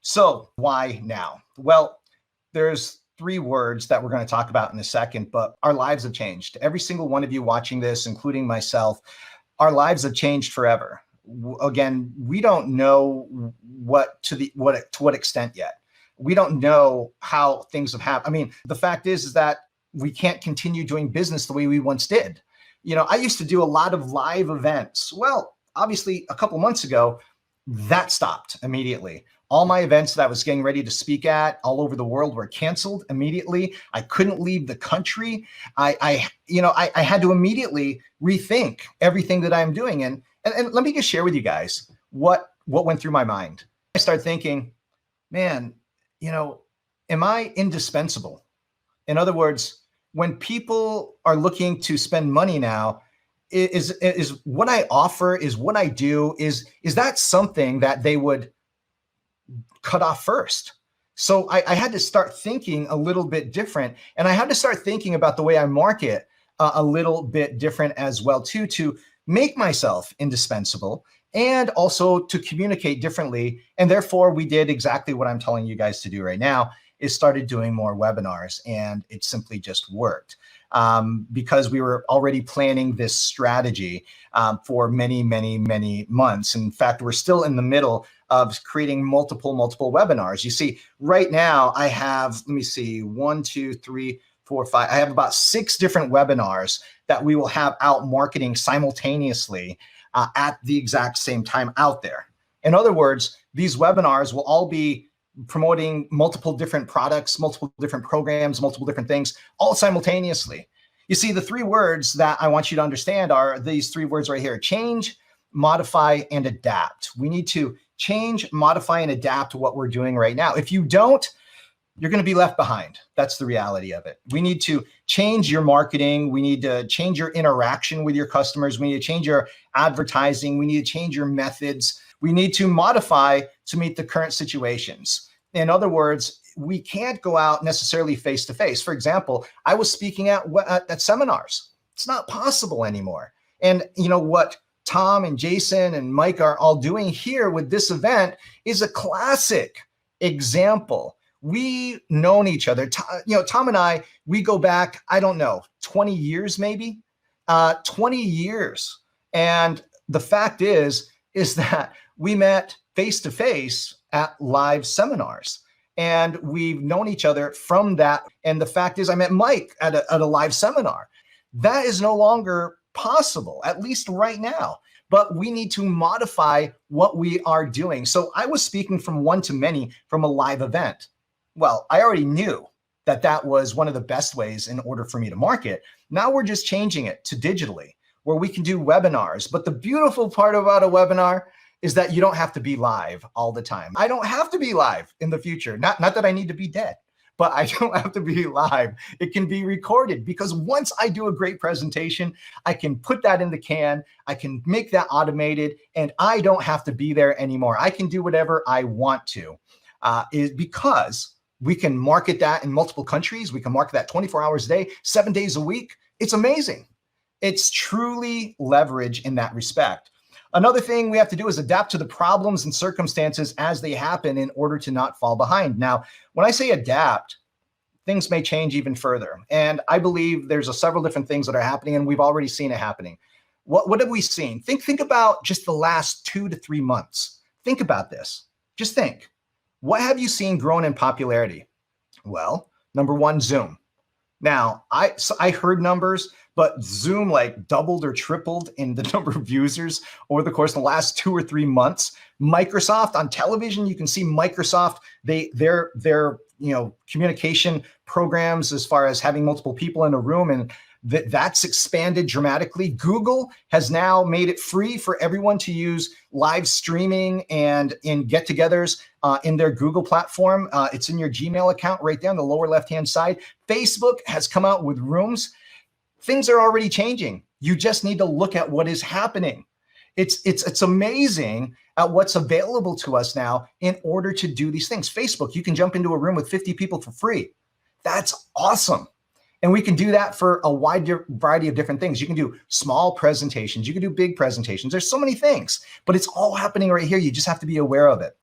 So why now? Well, there's three words that we're going to talk about in a second, but our lives have changed. Every single one of you watching this, including myself, our lives have changed forever. Again, we don't know to what extent yet. We don't know how things have happened. I mean, the fact is that we can't continue doing business the way we once did. I used to do a lot of live events. Well, obviously, a couple months ago, that stopped immediately. All my events that I was getting ready to speak at all over the world were canceled immediately. I couldn't leave the country. I had to immediately rethink everything that I'm doing. And let me just share with you guys what went through my mind. I started thinking, man, am I indispensable? In other words, when people are looking to spend money now, is what I offer, is what I do, is that something that they would cut off first? So I had to start thinking a little bit different, and I had to start thinking about the way I market a little bit different as well too, to make myself indispensable and also to communicate differently. And therefore, we did exactly what I'm telling you guys to do right now, is started doing more webinars, and it simply just worked. Because we were already planning this strategy for many, many, many months. In fact, we're still in the middle of creating multiple webinars. You see, right now I have, let me see, 1, 2, 3, 4, 5. I have about 6 different webinars that we will have out marketing simultaneously at the exact same time out there. In other words, these webinars will all be promoting multiple different products, multiple different programs, multiple different things, all simultaneously. You see, the 3 words that I want you to understand are these 3 words right here: change, modify, and adapt. We need to change, modify, and adapt to what we're doing right now. If you don't, you're going to be left behind. That's the reality of it. We need to change your marketing. We need to change your interaction with your customers. We need to change your advertising. We need to change your methods. We need to modify to meet the current situations. In other words, we can't go out necessarily face to face. For example, I was speaking at seminars. It's not possible anymore. And what Tom and Jason and Mike are all doing here with this event is a classic example. We've known each other. Tom and I, we go back, I don't know, 20 years maybe, 20 years. And the fact is that we met face-to-face at live seminars, and we've known each other from that. And the fact is, I met Mike at a live seminar. That is no longer possible, at least right now, but we need to modify what we are doing. So I was speaking from one to many from a live event. Well, I already knew that that was one of the best ways in order for me to market. Now we're just changing it to digitally, where we can do webinars. But the beautiful part about a webinar is that you don't have to be live all the time. I don't have to be live in the future. Not that I need to be dead, but I don't have to be live. It can be recorded, because once I do a great presentation, I can put that in the can. I can make that automated, and I don't have to be there anymore. I can do whatever I want to, is because we can market that in multiple countries. We can market that 24 hours a day, 7 days a week. It's amazing. It's truly leverage in that respect. Another thing we have to do is adapt to the problems and circumstances as they happen in order to not fall behind. Now, when I say adapt, things may change even further. And I believe there's several different things that are happening, and we've already seen it happening. What have we seen? Think about just the last 2 to 3 months. Think about this. Just think. What have you seen grown in popularity? Well, number one, Zoom. Now, I heard numbers, but Zoom like doubled or tripled in the number of users over the course of the last 2 or 3 months. Microsoft on television, you can see Microsoft, their communication programs as far as having multiple people in a room, and that's expanded dramatically. Google has now made it free for everyone to use live streaming and in get-togethers in their Google platform. It's in your Gmail account right there on the lower left-hand side. Facebook has come out with rooms. Things are already changing. You just need to look at what is happening. It's amazing at what's available to us now in order to do these things. Facebook, you can jump into a room with 50 people for free. That's awesome. And we can do that for a wide variety of different things. You can do small presentations. You can do big presentations. There's so many things, but it's all happening right here. You just have to be aware of it.